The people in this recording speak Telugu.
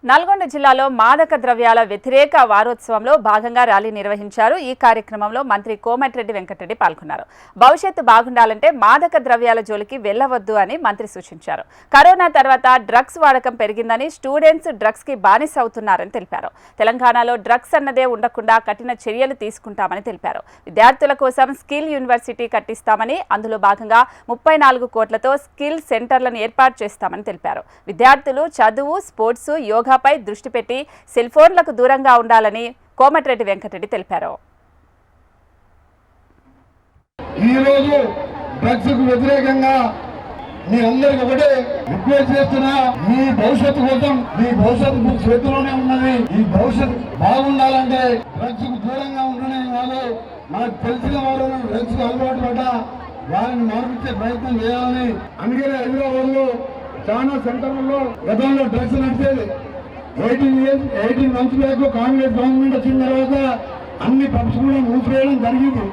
నల్గొండ జిల్లాలో మాదక ద్రవ్యాల వ్యతిరేక వారోత్సవంలో భాగంగా ర్యాలీ నిర్వహించారు. ఈ కార్యక్రమంలో మంత్రి కోమటిరెడ్డి వెంకటరెడ్డి పాల్గొన్నారు. భవిష్యత్తు బాగుండాలంటే మాదక ద్రవ్యాల జోలికి వెళ్లవద్దు అని మంత్రి సూచించారు. కరోనా తర్వాత డ్రగ్స్ వాడకం పెరిగిందని, స్టూడెంట్స్ డ్రగ్స్ కి బానిస అవుతున్నారని తెలిపారు. తెలంగాణలో డ్రగ్స్ అన్నదే ఉండకుండా కఠిన చర్యలు తీసుకుంటామని తెలిపారు. విద్యార్థుల కోసం స్కిల్ యూనివర్సిటీ కట్టిస్తామని, అందులో భాగంగా 34 కోట్లతో స్కిల్ సెంటర్లను ఏర్పాటు చేస్తామని తెలిపారు. విద్యార్థులు చదువు, స్పోర్ట్స్, యోగా పై దృష్టి పెట్టి సెల్ ఫోన్లకు దూరంగా ఉండాలని కోమటిరెడ్డి వెంకటరెడ్డి తెలిపారు. ఈ రోజు డ్రగ్స్ కు వ్యతిరేకంగా మీ అందరికి ఒకటే రిక్వెస్ట్ చేస్తున్నా, మీ భవిష్యత్తు కోసం, మీ భవిష్యత్తు చేతిలోనే ఉన్నది. ఈ భవిష్యత్తు బాగుండాలంటే డ్రగ్స్ కు దూరంగా ఉండనే కాదు, మనకు తెలిసిన వాళ్ళు డ్రగ్స్ కు అలవాటు పడ్డ వారిని మార్పించే ప్రయత్నం చేయాలని. అందుకే హైదరాబాద్ లో చాలా సెంటర్లలో గతంలో డ్రగ్స్ నడిచేది. 18 months బ్యాక్ కాంగ్రెస్ గవర్నమెంట్ వచ్చిన తర్వాత అన్ని పబ్స్ కూడా మూసివేయడం జరిగింది.